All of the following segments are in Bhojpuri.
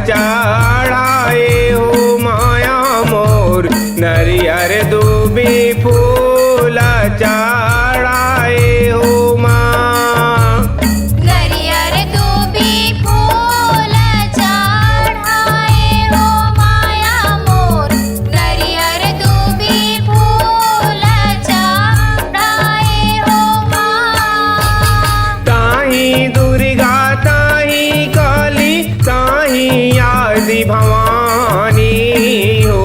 चढ़ाए हो माया मोर नरियर दूबी फूल चढ़ाए हो माँ। नरियर दूबी फूल चढ़ाए हो माया मोर नरियर दूबी फूल चढ़ाए हो माँ। ताही दुर्गा ताही काली ताही आदि भवानी हो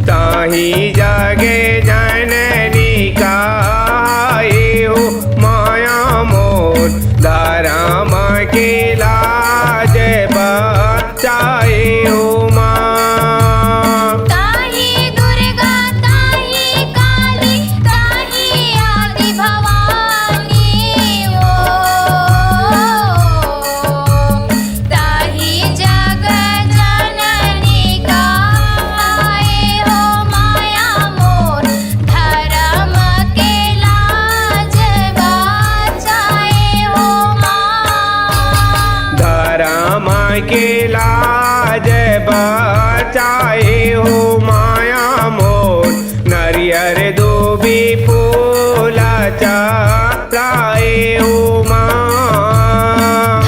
ताही जगे जननी काहे हो माया मोर धर्म के लाज बचाए हो माँ। ताही दुर्गा ताही काली ताही आदि भवानी हो ताही जग जननी काहे हो माया मोर धर्म के लाज बचाए हो माँ। धर्म के लाज बचाए हो माया मोर नरियर दूबी फूल चढ़ाए हो माँ।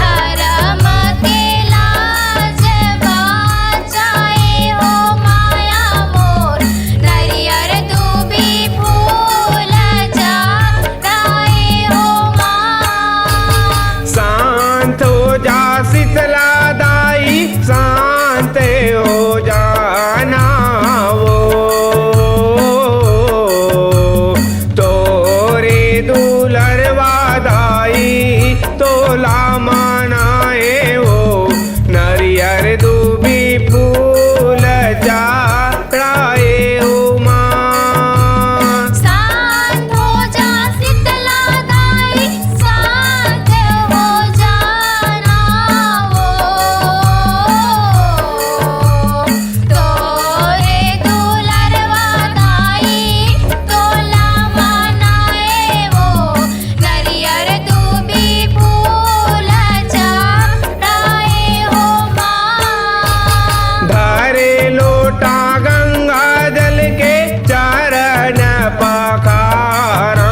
धर्म के लाज बचाए हो माया मोर नरियर दूबी फूल चढ़ाए हो माँ। शांत हो जा शीतला दाई शांत हो जाना वो तोरे दुलरवा दाई तोला मनाए वो नरियर दूबी फूल चढ़ाए हो माँ। शांत हो जा शीतला दाई शांत हो जाना वो तोरे दुलरवा दाई तोला मनाए वो नरियर दूबी फूल चढ़ाए हो माँ। धारे लोटा गंगा जल के चरण पखारा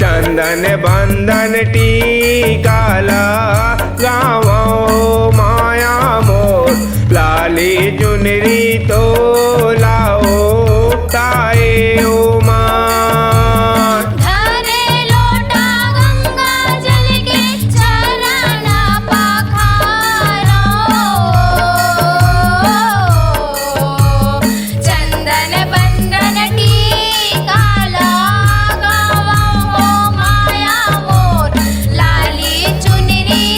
चंदन बंदन टीका लगावो माया मोर लाली चुनरी तो लाओ ताए हो माँ। धरे लोटा गंगा जल के चरण पखारो चंदन बंदन टीका लगावो माया मोर लाली चुनरी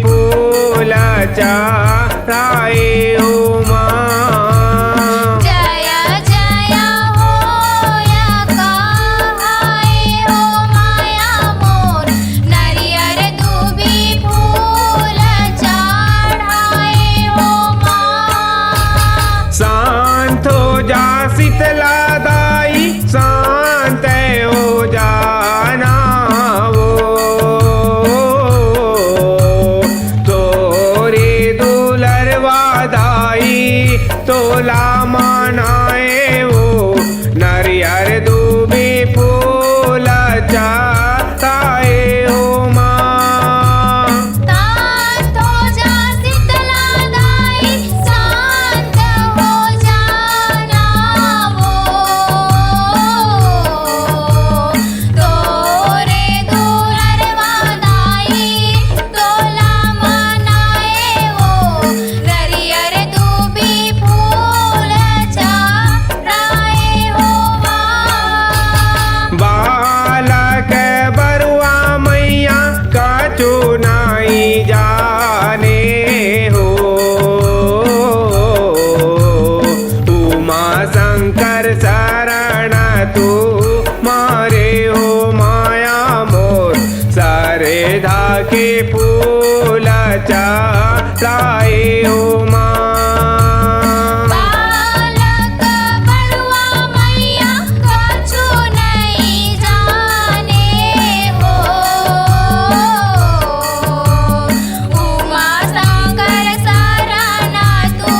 फूलाचा राये हो मा जय जय होया कहाय हो माया मोर नरियर दुबी फूल चढ़ाए हो माँ शांत हो जा शीतला दाई शांत हो जाना वो तोरे दुलरवा दाई तोला मनाए वो नरियर दूबी फूल चाहे हो माँ शांत हो जा शीतला दाई शांत हो जाना वो तोरे दुलरवा दाई तोला मनाए वो नरियर दूबी फूल चढ़ाए हो माँ बालक बरुआ मैया कछु नहीं जाने हो उमा शंकर शरण तू मारे हो माया मोर सारे धाके फूल चाहे हो माँ बालक बरुआ मैया कछु नहीं जाने हो उमा शंकर शरण तू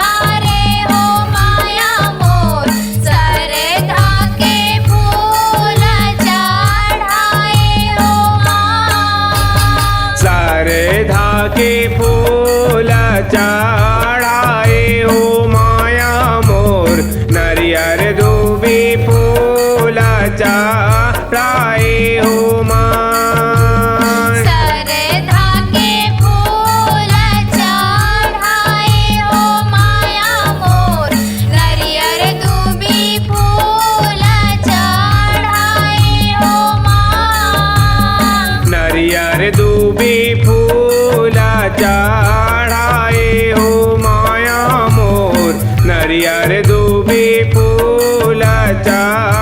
मारे हो माया मोर सरधा के फूल चढ़ाए हो माँ सारे धाके फूल चढ़ाए हो माया मोर नरियर दूबी फूल चढ़ाए हो माँ सरधा के फूल चढ़ाए हो माया मोर नरियर दूबी फूल चढ़ाए हो माँ नरियर दूबी फूल चढ़ाए हो माया मोर नरियर दूबी फूल चढ़ाए